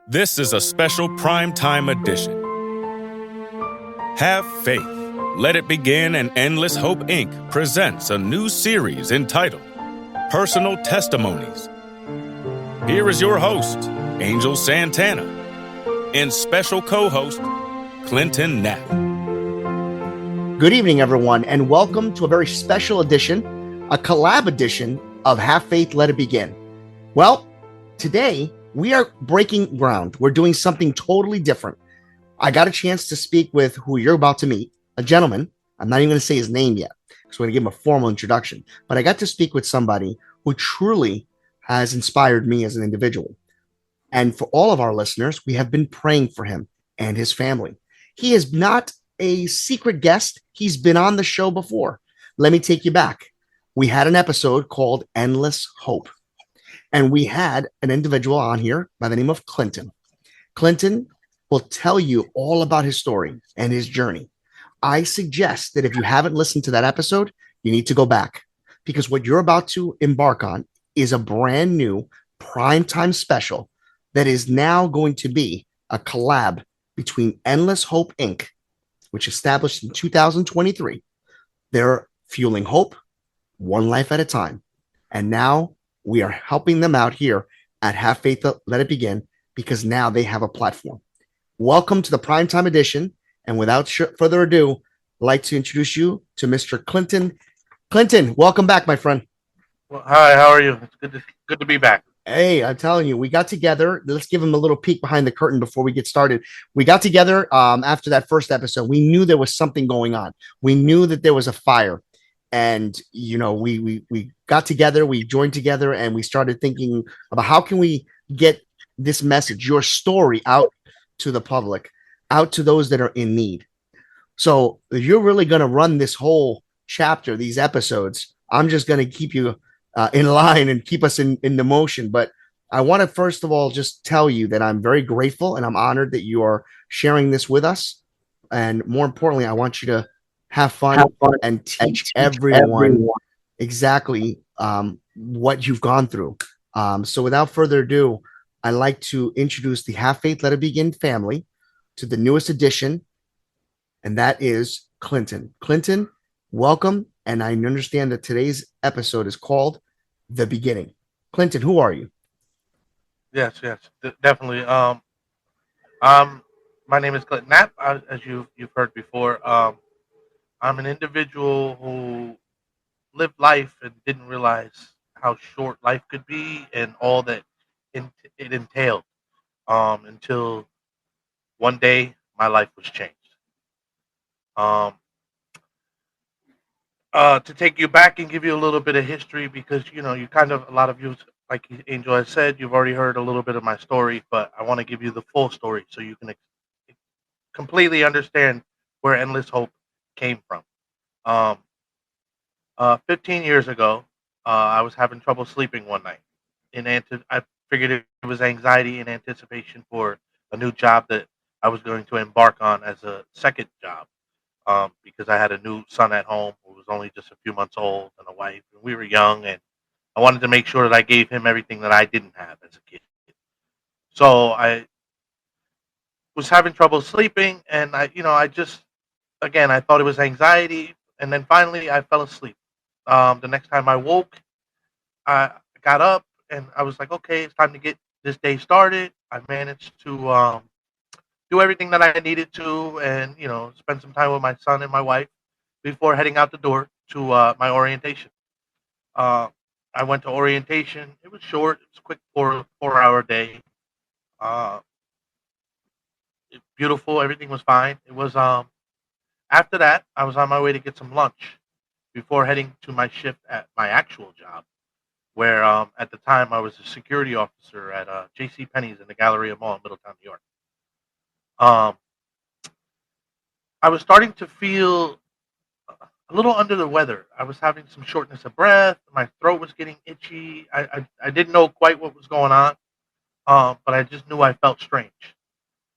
This is a special primetime edition. Have Faith. Let It Begin and Endless Hope Inc. presents a new series entitled Personal Testimonies. Here is your host, Angel Santana, and special co-host, Clinton Knapp. Good evening, everyone, and welcome to a very special edition, a collab edition of Have Faith, Let It Begin. Well, today we are breaking ground. We're doing something totally different. I got a chance to speak with who you're about to meet, a gentleman. I'm not even going to say his name yet, because we're going to give him a formal introduction. But I got to speak with somebody who truly has inspired me as an individual. And for all of our listeners, we have been praying for him and his family. He is not a secret guest. He's been on the show before. Let me take you back. We had an episode called Endless Hope. And we had an individual on here by the name of Clinton. Clinton will tell you all about his story and his journey. I suggest that if you haven't listened to that episode, you need to go back, because what you're about to embark on is a brand new primetime special that is now going to be a collab between Endless Hope Inc., which established in 2023. They're fueling hope one life at a time. And now we are helping them out here at Have Faith, Let It Begin, because now they have a platform. Welcome to the primetime edition. And without further ado, I'd like to introduce you to Mr. Clinton. Clinton, welcome back, my friend. Well, hi, how are you? It's good to be back. Hey, I'm telling you, we got together. Let's give him a little peek behind the curtain before we get started. We got together after that first episode. We knew there was something going on. We knew that there was a fire. And, you know, we got together, we joined together, and we started thinking about how can we get this message, your story, out to the public, out to those that are in need. So you're really going to run this whole chapter, these episodes. I'm just going to keep you in line and keep us in the motion. But I want to, first of all, just tell you that I'm very grateful and I'm honored that you are sharing this with us. And more importantly, I want you to have fun and teach everyone exactly what you've gone through. So without further ado, I'd like to introduce the Have Faith, Let It Begin family to the newest addition, and that is Clinton. Clinton, welcome. And I understand that today's episode is called The Beginning. Clinton, who are you? Yes, definitely. My name is Clinton Knapp, as you've heard before. I'm an individual who lived life and didn't realize how short life could be and all that it entailed until one day my life was changed. Um, to take you back and give you a little bit of history, because you kind of, a lot of you, like Angel has said, you've already heard a little bit of my story, but I want to give you the full story so you can completely understand where Endless Hope came from. Um, 15 years ago, I was having trouble sleeping one night. I figured it was anxiety in anticipation for a new job that I was going to embark on as a second job, because I had a new son at home who was only just a few months old and a wife, and we were young, and I wanted to make sure that I gave him everything that I didn't have as a kid. So I was having trouble sleeping, and I just, again, I thought it was anxiety, and then finally I fell asleep. The next time I woke, I got up and I was like, okay, it's time to get this day started. I managed to do everything that I needed to, and spend some time with my son and my wife before heading out the door to my orientation. Uh, I went to orientation. It was short. It was a quick 4 hour day. Uh, Beautiful. Everything was fine. It was after that I was on my way to get some lunch before heading to my shift at my actual job, where at the time I was a security officer at J.C. Penney's in the Galleria Mall in Middletown, New York. Um, I was starting to feel a little under the weather. I was having some shortness of breath. My throat was getting itchy. I didn't know quite what was going on, but I just knew I felt strange.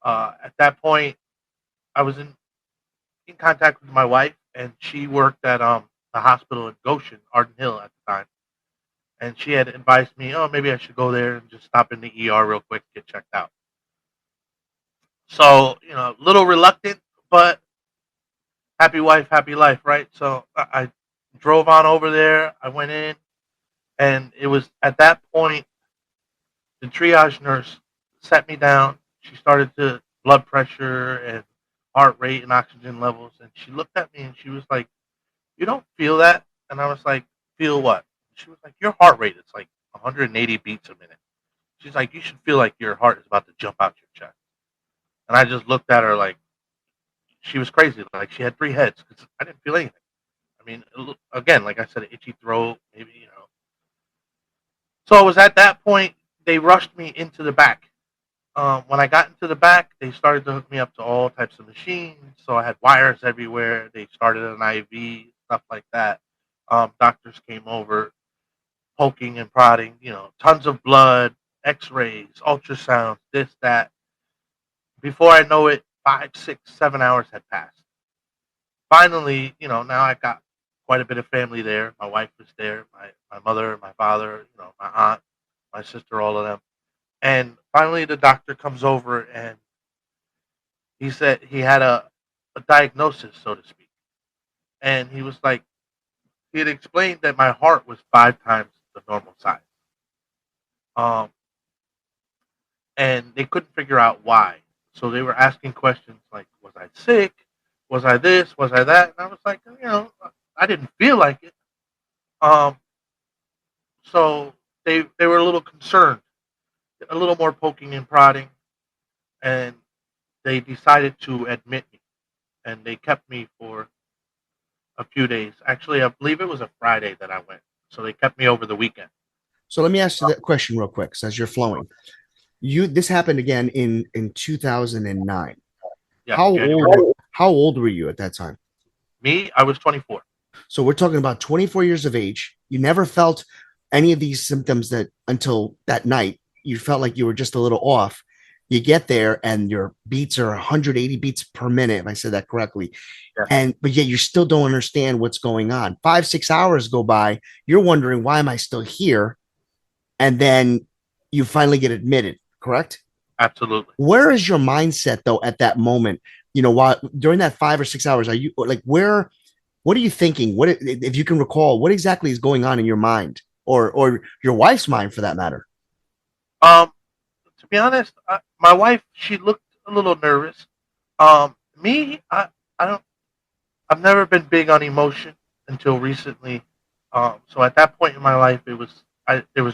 At that point, I was in contact with my wife, and she worked at the hospital in Goshen, Arden Hill at the time. And she had advised me, oh, maybe I should go there and just stop in the ER real quick, get checked out. So, a little reluctant, but happy wife, happy life, right? So I drove on over there. I went in, and it was at that point the triage nurse sat me down. She started to blood pressure and heart rate and oxygen levels, and she looked at me and she was like, "You don't feel that?" And I was like, "Feel what?" She was like, "Your heart rate is like 180 beats a minute." She's like, "You should feel like your heart is about to jump out your chest." And I just looked at her like she was crazy. Like she had three heads because I didn't feel anything. I mean, again, like I said, an itchy throat, maybe. So it was at that point they rushed me into the back. When I got into the back, they started to hook me up to all types of machines. So I had wires everywhere. They started an IV, stuff like that. Doctors came over, poking and prodding, tons of blood, x-rays, ultrasounds, this, that. Before I know it, 5, 6, 7 hours had passed. Finally, now I got quite a bit of family there. My wife was there, my mother, my father, my aunt, my sister, all of them. And finally, the doctor comes over and he said he had a diagnosis, so to speak. And he was like, he had explained that my heart was 5 times the normal size. Um, and they couldn't figure out why. So they were asking questions like, was I sick? Was I this? Was I that? And I was like, I didn't feel like it. Um, so they were a little concerned, a little more poking and prodding, and they decided to admit me, and they kept me for a few days. Actually, I believe it was a Friday that I went, so they kept me over the weekend. So let me ask you that question real quick, so as you're flowing. This happened again in 2009. Yeah, January. How old were you at that time? Me, I was 24. So we're talking about 24 years of age. You never felt any of these symptoms that until that night. You felt like you were just a little off. You get there and your beats are 180 beats per minute, if I said that correctly. Yeah, And but yet you still don't understand what's going on. 5, 6 hours go by. You're wondering, why am I still here? And then you finally get admitted, correct? absolutely. Where is your mindset though at that moment? While during that 5 or 6 hours, are you like, what are you thinking? What, if you can recall, what exactly is going on in your mind, or your wife's mind for that matter? Um, to be honest, my wife, she looked a little nervous. Me, I don't. I've never been big on emotion until recently. So at that point in my life, there was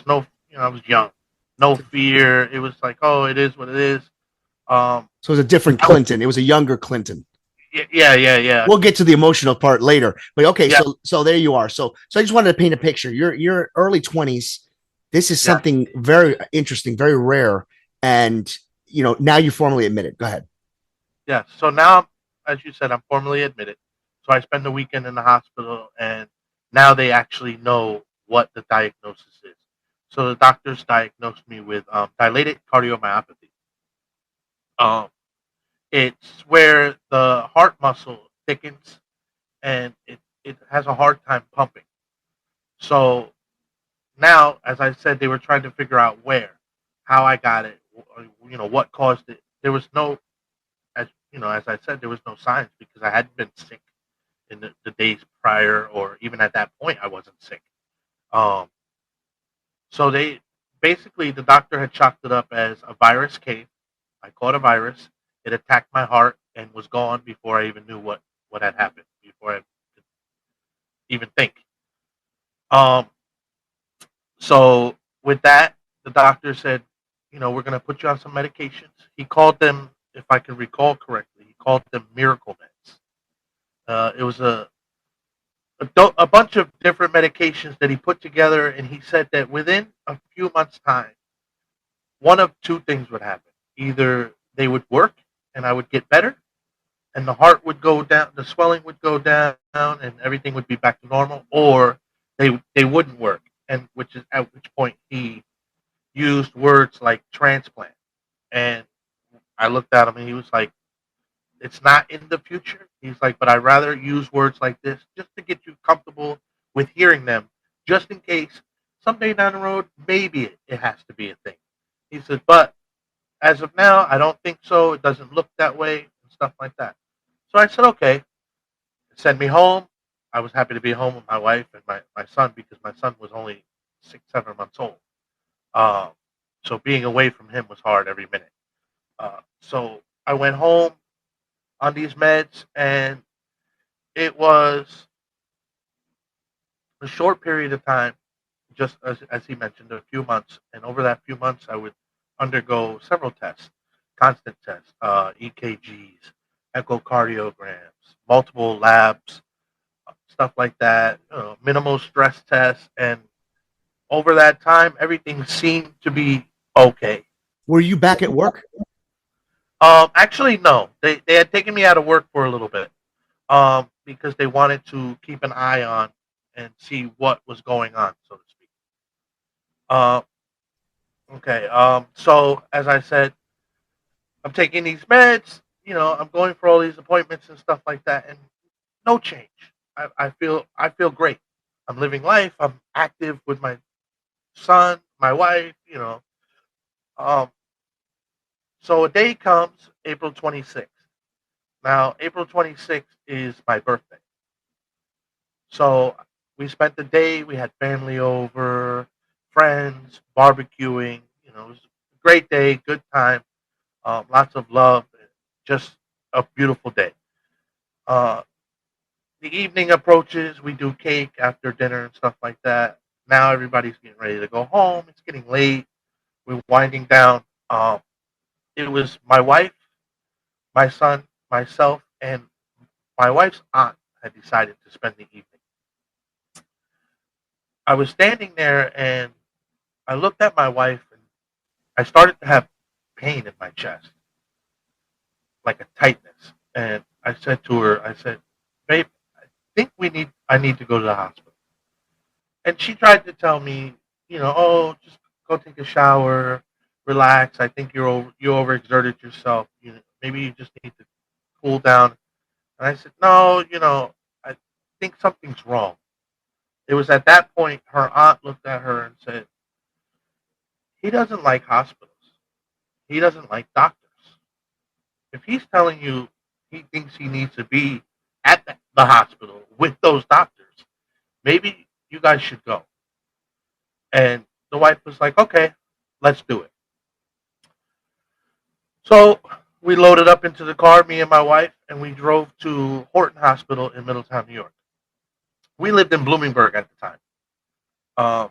no, I was young, no fear. It was like, oh, it is what it is. Um, So it was a different Clinton. It was a younger Clinton. yeah, yeah, yeah, We'll get to the emotional part later. But okay, yeah, so there you are. So I just wanted to paint a picture. You're early 20s. This is yeah, something very interesting, very rare, and now you formally admit it. Go ahead. yeah. So now, as you said, I'm formally admitted. So I spend the weekend in the hospital, and now they actually know what the diagnosis is. So the doctors diagnosed me with dilated cardiomyopathy. Um, it's where the heart muscle thickens and it has a hard time pumping. So now, as I said, they were trying to figure out how I got it, what caused it. There was no, as I said, there was no signs because I hadn't been sick in the days prior, or even at that point, I wasn't sick. Um, so they basically the doctor had chalked it up as a virus came. I caught a virus. It attacked my heart and was gone before I even knew what had happened. Before I could even think. Um, so with that, the doctor said, we're going to put you on some medications. He called them, if I can recall correctly, he called them miracle meds. It was a bunch of different medications that he put together, and he said that within a few months' time, one of two things would happen. Either they would work and I would get better, and the heart would go down, the swelling would go down, and everything would be back to normal, or they wouldn't work, and which is at which point he used words like transplant. And I looked at him and he was like, it's not in the future. He's like, but I'd rather use words like this just to get you comfortable with hearing them, just in case someday down the road, maybe it has to be a thing. He said, but as of now, I don't think so. It doesn't look that way and stuff like that. So I said, okay, send me home. I was happy to be home with my wife and my son because my son was only 6, 7 months old. Um, so being away from him was hard every minute. So I went home on these meds, and it was a short period of time, just as he mentioned, a few months. And over that few months, I would undergo several tests, constant tests, EKGs, echocardiograms, multiple labs, stuff like that, minimal stress tests. And over that time, everything seemed to be okay. Were you back at work? Actually, no. They had taken me out of work for a little bit, because they wanted to keep an eye on and see what was going on, so to speak. Uh, okay. So as I said, I'm taking these meds. I'm going for all these appointments and stuff like that, and no change. I feel great. I'm living life. I'm active with my son, my wife. Um, so a day comes, April 26th. Now, April 26th is my birthday. So we spent the day. We had family over, friends, barbecuing. It was a great day, good time, lots of love, just a beautiful day. Uh, the evening approaches. We do cake after dinner and stuff like that. Now everybody's getting ready to go home. It's getting late. We're winding down. It was my wife, my son, myself, and my wife's aunt had decided to spend the evening. I was standing there and I looked at my wife and I started to have pain in my chest, like a tightness. And I said to her, I said, babe, I think I need to go to the hospital. And she tried to tell me, oh, just go take a shower, relax. I think you overexerted yourself. Maybe you just need to cool down. And I said, no, I think something's wrong. It was at that point her aunt looked at her and said, he doesn't like hospitals. He doesn't like doctors. If he's telling you he thinks he needs to be at the hospital with those doctors, maybe you guys should go. And the wife was like, okay, let's do it. So we loaded up into the car, me and my wife, and we drove to Horton Hospital in Middletown, New York. We lived in Bloomingburg at the time. Um,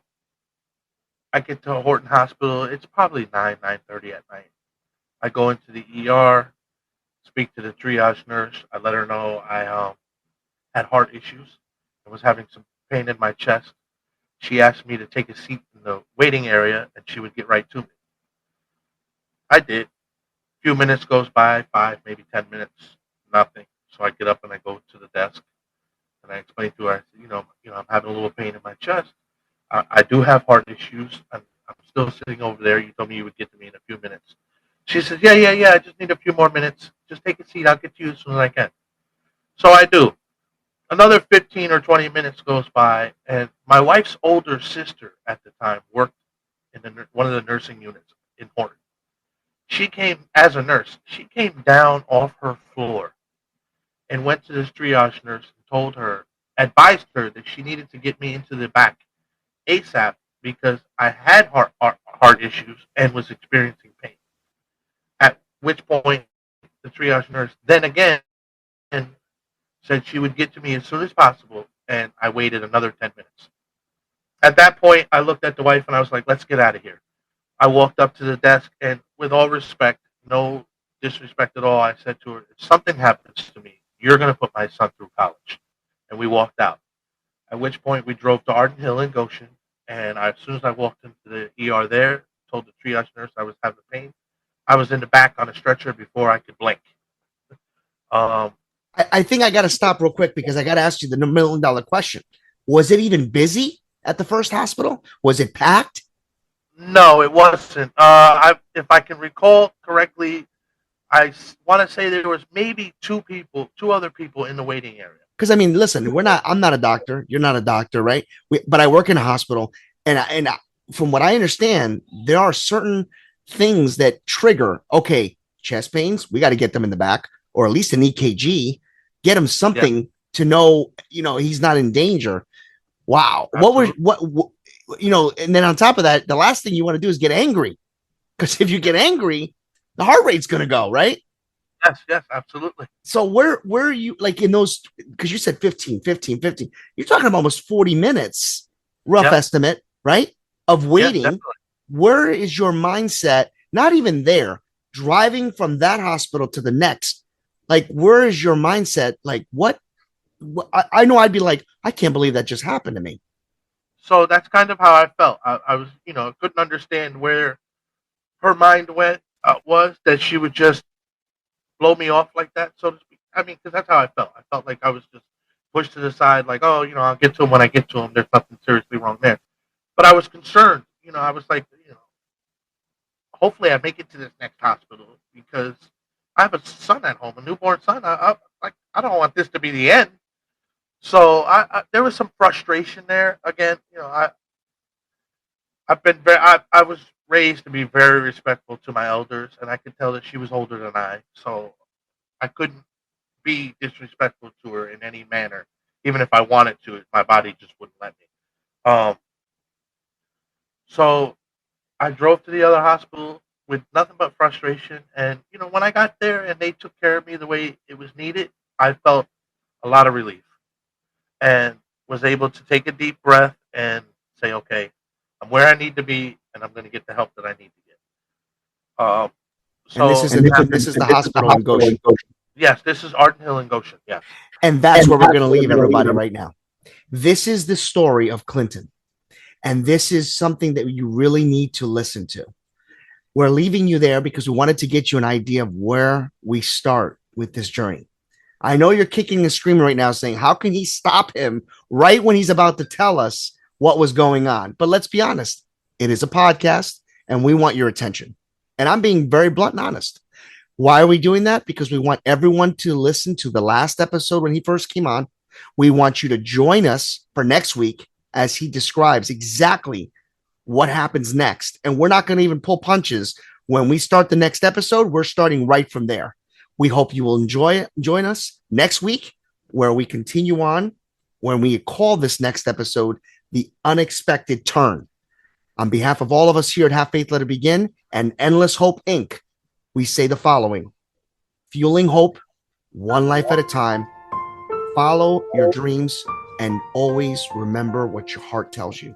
I get to Horton Hospital. It's probably 9:30 at night. I go into the ER, speak to the triage nurse. I let her know I had heart issues and was having some pain in my chest. She asked me to take a seat in the waiting area, and she would get right to me. I did. A few minutes goes by, 5, maybe 10 minutes, nothing. So I get up and I go to the desk and I explain to her, I said, I'm having a little pain in my chest. I do have heart issues. I'm still sitting over there. You told me you would get to me in a few minutes. She says, yeah, yeah, yeah. I just need a few more minutes. Just take a seat. I'll get to you as soon as I can. So I do. Another 15 or 20 minutes goes by, and my wife's older sister at the time worked in one of the nursing units in Horton. She came as a nurse. She came down off her floor and went to this triage nurse and advised her that she needed to get me into the back ASAP because I had heart issues and was experiencing pain. At which point, the triage nurse then again said she would get to me as soon as possible, and I waited another 10 minutes. At that point, I looked at the wife and I was like, let's get out of here. I walked up to the desk, and with all respect, no disrespect at all, I said to her, if something happens to me, you're going to put my son through college. And we walked out. At which point, we drove to Arden Hill in Goshen, and as soon as I walked into the ER there, told the triage nurse I was having pain. I was in the back on a stretcher before I could blink. Um, I think I got to stop real quick because I got to ask you the $1 million question. Was it even busy at the first hospital? Was it packed? no, it wasn't. If I can recall correctly, I want to say there was maybe two other people in the waiting area. Because I mean, listen, I'm not a doctor. You're not a doctor, right? But I work in a hospital, and from what I understand, there are certain things that trigger, okay, chest pains, we got to get them in the back, or at least an EKG, get him something to know, he's not in danger. Wow. Absolutely. What, and then on top of that, the last thing you want to do is get angry. Because if you get angry, the heart rate's going to go, right? Yes, absolutely. So where are you, like, in those, because you said 15, you're talking about almost 40 minutes, rough estimate, right? Of waiting. Yeah, where is your mindset? Not even there, driving from that hospital to the next. Like, where is your mindset? Like, what I know I'd be like, I can't believe that just happened to me. So that's kind of how I felt. I was, couldn't understand where her mind went, was that she would just blow me off like that, so to speak. I mean, because that's how I felt. I felt like I was just pushed to the side, like, oh, I'll get to him when I get to him. There's nothing seriously wrong there. But I was concerned. I was like, hopefully I make it to this next hospital because I have a son at home, a newborn son. I don't want this to be the end. So there was some frustration there. Again, I was raised to be very respectful to my elders, and I could tell that she was older than I, so I couldn't be disrespectful to her in any manner, even if I wanted to. My body just wouldn't let me. So I drove to the other hospital with nothing but frustration, and when I got there and they took care of me the way it was needed, I felt a lot of relief and was able to take a deep breath and say, okay, I'm where I need to be, and I'm going to get the help that I need to get. And this is the hospital in Goshen. Yes, this is Arden Hill in Goshen. Yes. And that's where we're going to leave everybody right now. This is the story of Clinton. And this is something that you really need to listen to. We're leaving you there because we wanted to get you an idea of where we start with this journey. I know you're kicking and screaming right now saying, how can he stop him right when he's about to tell us what was going on? But let's be honest. It is a podcast and we want your attention. And I'm being very blunt and honest. Why are we doing that? Because we want everyone to listen to the last episode when he first came on. We want you to join us for next week as he describes exactly what happens next. And we're not going to even pull punches. When we start the next episode, we're starting right from there. We hope you will join us next week where we continue on when we call this next episode The Unexpected Turn. On behalf of all of us here at Have Faith, Let It Begin and Endless Hope, Inc., we say the following: fueling hope, one life at a time. Follow your dreams and always remember what your heart tells you.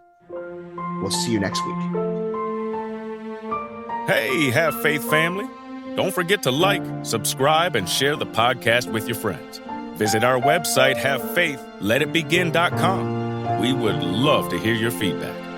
We'll see you next week. Hey, Have Faith family. Don't forget to like, subscribe, and share the podcast with your friends. Visit our website, havefaithletitbegin.com. We would love to hear your feedback.